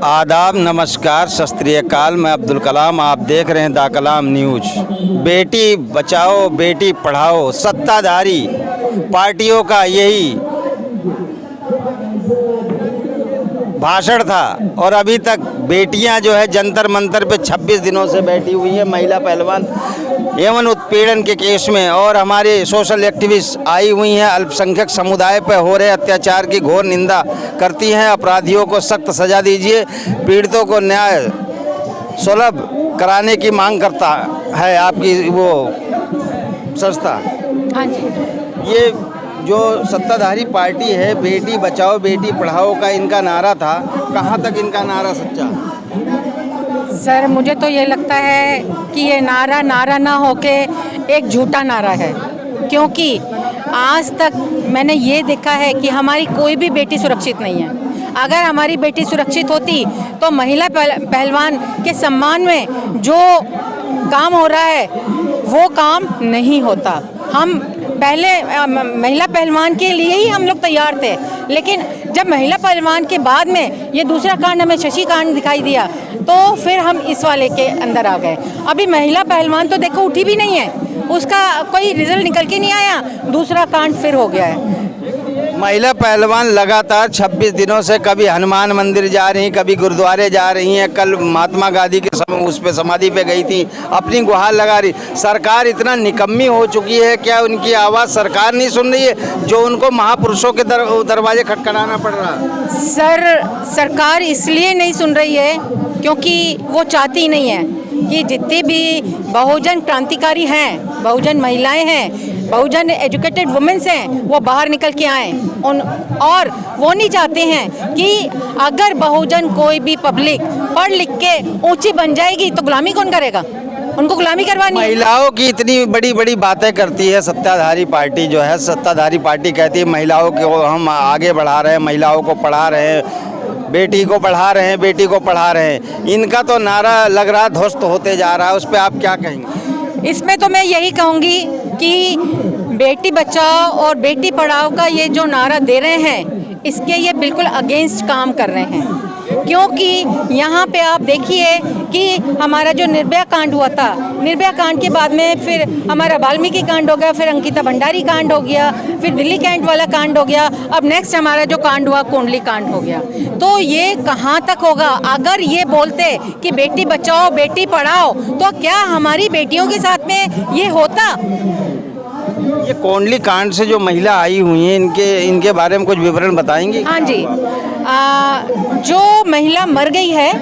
आदाब, नमस्कार, सत श्री अकाल। मैं अब्दुल कलाम, आप देख रहे हैं दा कलाम न्यूज। बेटी बचाओ बेटी पढ़ाओ सत्ताधारी पार्टियों का यही भाषण था और अभी तक बेटियां जो है जंतर मंतर पे 26 दिनों से बैठी हुई हैं महिला पहलवान एवं उत्पीड़न के केस में। और हमारे सोशल एक्टिविस्ट आई हुई हैं, अल्पसंख्यक समुदाय पर हो रहे अत्याचार की घोर निंदा करती हैं। अपराधियों को सख्त सजा दीजिए, पीड़ितों को न्याय सुलभ कराने की मांग करता है आपकी वो संस्था। हाँ जी। ये जो सत्ताधारी पार्टी है बेटी बचाओ बेटी पढ़ाओ का इनका नारा था, कहाँ तक इनका नारा सच्चा? सर, मुझे तो ये लगता है कि ये नारा ना होके एक झूठा नारा है, क्योंकि आज तक मैंने ये देखा है कि हमारी कोई भी बेटी सुरक्षित नहीं है। अगर हमारी बेटी सुरक्षित होती तो महिला पहलवान के सम्मान में जो काम हो रहा है वो काम नहीं होता। हम पहले महिला पहलवान के लिए ही हम लोग तैयार थे, लेकिन जब महिला पहलवान के बाद में ये दूसरा कांड हमें शशि कांड दिखाई दिया तो फिर हम इस वाले के अंदर आ गए। अभी महिला पहलवान तो देखो उठी भी नहीं है, उसका कोई रिजल्ट निकल के नहीं आया, दूसरा कांड फिर हो गया है। महिला पहलवान लगातार 26 दिनों से कभी हनुमान मंदिर जा रही, कभी गुरुद्वारे जा रही हैं। कल महात्मा गांधी के उस पे समाधि पे गई थी, अपनी गुहार लगा रही। सरकार इतना निकम्मी हो चुकी है, क्या उनकी आवाज़ सरकार नहीं सुन रही है जो उनको महापुरुषों के दरवाजे खटखटाना पड़ रहा है? सरकार इसलिए नहीं सुन रही है क्योंकि वो चाहती नहीं है कि जितने भी बहुजन क्रांतिकारी हैं, बहुजन महिलाएं हैं, बहुजन एजुकेटेड वुमेन्स हैं, वो बाहर निकल के आएँ। और वो नहीं चाहते हैं कि अगर बहुजन कोई भी पब्लिक पढ़ लिख के ऊंची बन जाएगी तो गुलामी कौन करेगा? उनको गुलामी करवानी। महिलाओं की इतनी बड़ी बड़ी बातें करती है सत्ताधारी पार्टी जो है। सत्ताधारी पार्टी कहती है महिलाओं को हम आगे बढ़ा रहे हैं, महिलाओं को पढ़ा रहे हैं, बेटी को पढ़ा रहे हैं, बेटी को पढ़ा रहे हैं। इनका तो नारा लग रहा ध्वस्त होते जा रहा है, उस पर आप क्या कहेंगे? इसमें तो मैं यही कहूँगी कि बेटी बचाओ और बेटी पढ़ाओ का ये जो नारा दे रहे हैं, इसके ये बिल्कुल अगेंस्ट काम कर रहे हैं। क्योंकि यहाँ पे आप देखिए कि हमारा जो निर्भया कांड हुआ था, निर्भया कांड के बाद में फिर हमारा वाल्मीकि कांड हो गया, फिर अंकिता भंडारी कांड हो गया, फिर दिल्ली कैंट वाला कांड हो गया, अब नेक्स्ट हमारा जो कांड हुआ कौंडली कांड हो गया। तो ये कहाँ तक होगा? अगर ये बोलते कि बेटी बचाओ बेटी पढ़ाओ तो क्या हमारी बेटियों के साथ में ये होता? ये कौंडली कांड से जो महिला आई हुई हैं इनके बारे में कुछ विवरण बताएंगे? हाँ जी। जो महिला मर गई है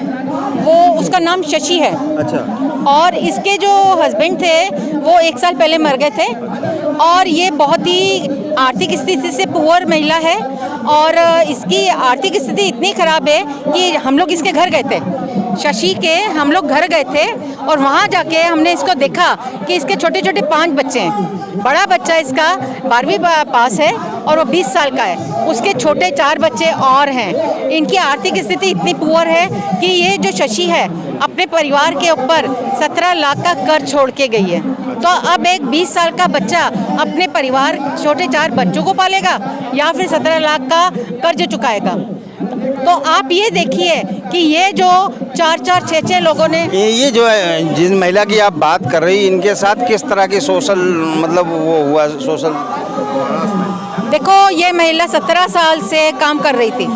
वो उसका नाम शशि है। अच्छा। और इसके जो हस्बैंड थे वो 1 साल पहले मर गए थे और ये बहुत ही आर्थिक स्थिति से पुअर महिला है और इसकी आर्थिक स्थिति इतनी ख़राब है कि हम लोग इसके घर गए थे, शशि के हम लोग घर गए थे और वहाँ जाके हमने इसको देखा कि इसके छोटे छोटे 5 बच्चे हैं। बड़ा बच्चा इसका 12वीं पास है और वो 20 साल का है, उसके छोटे 4 बच्चे और हैं। इनकी आर्थिक स्थिति इतनी पुअर है कि ये जो शशि है अपने परिवार के ऊपर 17 लाख का कर्ज छोड़ के गई है। तो अब एक 20 साल का बच्चा अपने परिवार छोटे 4 बच्चों को पालेगा या फिर 17 लाख का कर्ज चुकाएगा? तो आप ये देखिए कि ये जो 4-4, 6-6 लोगों ने ये जो है जिन महिला की आप बात कर रही, इनके साथ किस तरह की सोशल मतलब वो हुआ सोशल? देखो, ये महिला 17 साल से काम कर रही थी,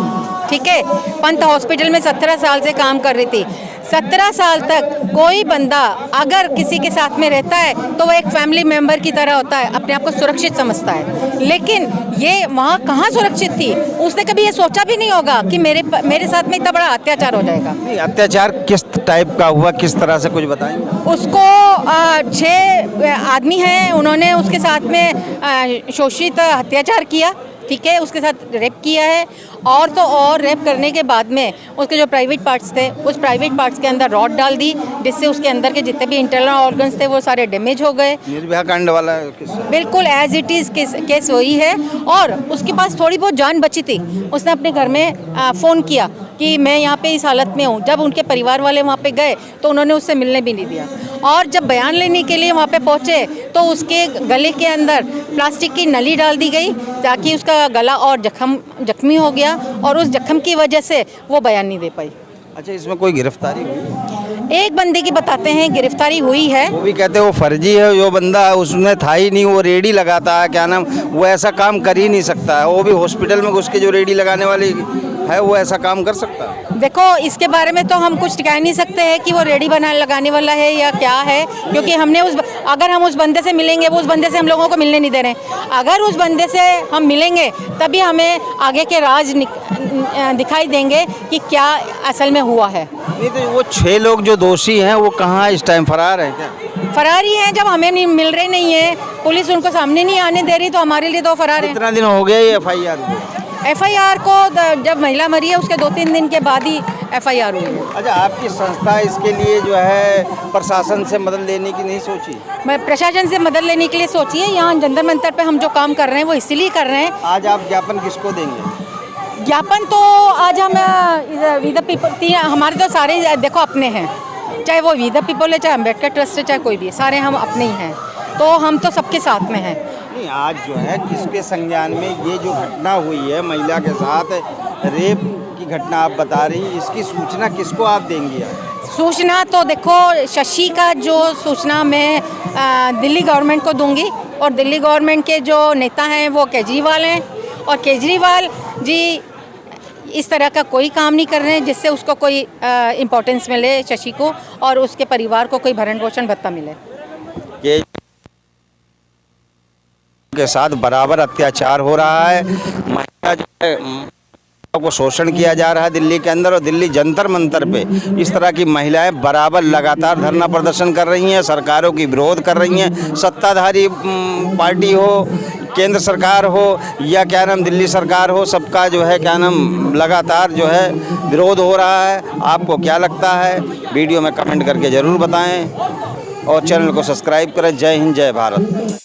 ठीक है, पंत हॉस्पिटल में 17 साल से काम कर रही थी। 17 साल तक कोई बंदा अगर किसी के साथ में रहता है तो वो एक फैमिली मेंबर की तरह होता है, अपने आप को सुरक्षित समझता है। लेकिन ये वहाँ कहाँ सुरक्षित थी? उसने कभी ये सोचा भी नहीं होगा कि मेरे साथ में इतना बड़ा अत्याचार हो जाएगा। नहीं, अत्याचार किस टाइप का हुआ, किस तरह से कुछ बताएंगे? उसको 6 आदमी हैं, उन्होंने उसके साथ में शोषित अत्याचार किया, ठीक है, उसके साथ रेप किया है और तो और रेप करने के बाद में उसके जो प्राइवेट पार्ट्स थे उस प्राइवेट पार्ट्स के अंदर रॉड डाल दी, जिससे उसके अंदर के जितने भी इंटरनल ऑर्गन्स थे वो सारे डैमेज हो गए। निर्भया कांड वाला बिल्कुल एज इट इज़ केस वही है। और उसके पास थोड़ी बहुत जान बची थी, उसने अपने घर में फ़ोन किया कि मैं यहाँ पे इस हालत में हूँ। जब उनके परिवार वाले वहाँ पे गए तो उन्होंने उससे मिलने भी नहीं दिया, और जब बयान लेने के लिए वहाँ पे पहुँचे तो उसके गले के अंदर प्लास्टिक की नली डाल दी गई ताकि उसका गला और जख्मी हो गया, और उस जख्म की वजह से वो बयान नहीं दे पाई। अच्छा, इसमें कोई गिरफ्तारी हुई? एक बंदे की बताते हैं गिरफ्तारी हुई है। वो भी कहते हैं वो फर्जी है, जो बंदा उसने था ही नहीं, वो रेडी लगाता है, क्या नाम, वो ऐसा काम कर ही नहीं सकता है। वो भी हॉस्पिटल में घुस के जो रेडी लगाने वाली है वो ऐसा काम कर सकता है? देखो, इसके बारे में तो हम कुछ कह नहीं सकते हैं कि वो रेडी लगाने वाला है या क्या है, क्योंकि हमने अगर हम उस बंदे से मिलेंगे, वो उस बंदे से हम लोगों को मिलने नहीं दे रहे हैं। अगर उस बंदे से हम मिलेंगे तभी हमें आगे के राज दिखाई देंगे कि क्या असल में हुआ है। नहीं तो वो 6 लोग जो दोषी हैं वो कहाँ इस टाइम फरार हैं क्या? फरार ही हैं। जब हमें नहीं मिल रहे नहीं है, पुलिस उनको सामने नहीं आने दे रही, तो हमारे लिए तो फरार है। कितना दिन हो गया ये FIR को? जब महिला मरी है उसके 2-3 दिन के बाद ही FIR हुई है। अच्छा, आपकी संस्था इसके लिए जो है प्रशासन से मदद लेने की नहीं सोची? मैं प्रशासन से मदद लेने के लिए सोची है। यहाँ जंतर मंतर पे हम जो काम कर रहे हैं वो इसीलिए कर रहे हैं। आज आप ज्ञापन किसको देंगे? ज्ञापन तो आज हम वी द पीपल, हमारे तो सारे देखो अपने हैं, चाहे वो वी द पीपल है, चाहे अम्बेडकर ट्रस्ट है, चाहे कोई भी, सारे हम अपने ही हैं, तो हम तो सबके साथ में हैं। नहीं, आज जो है किसके संज्ञान में ये जो घटना हुई है महिला के साथ, रेप की घटना आप बता रही, इसकी सूचना किसको आप देंगी? सूचना तो देखो, शशि का जो सूचना मैं दिल्ली गवर्नमेंट को दूंगी, और दिल्ली गवर्नमेंट के जो नेता हैं वो केजरीवाल हैं, और केजरीवाल जी इस तरह का कोई काम नहीं कर रहे हैं जिससे उसको कोई इम्पोर्टेंस मिले, शशि को और उसके परिवार को कोई भरण पोषण भत्ता मिले। के साथ बराबर अत्याचार हो रहा है, महिला जो है को शोषण किया जा रहा है दिल्ली के अंदर, और दिल्ली जंतर मंतर पे इस तरह की महिलाएं बराबर लगातार धरना प्रदर्शन कर रही हैं, सरकारों की विरोध कर रही हैं। सत्ताधारी पार्टी हो, केंद्र सरकार हो या क्या नाम दिल्ली सरकार हो, सबका जो है क्या नाम लगातार जो है विरोध हो रहा है। आपको क्या लगता है? वीडियो में कमेंट करके ज़रूर बताएं और चैनल को सब्सक्राइब करें। जय हिंद, जय भारत।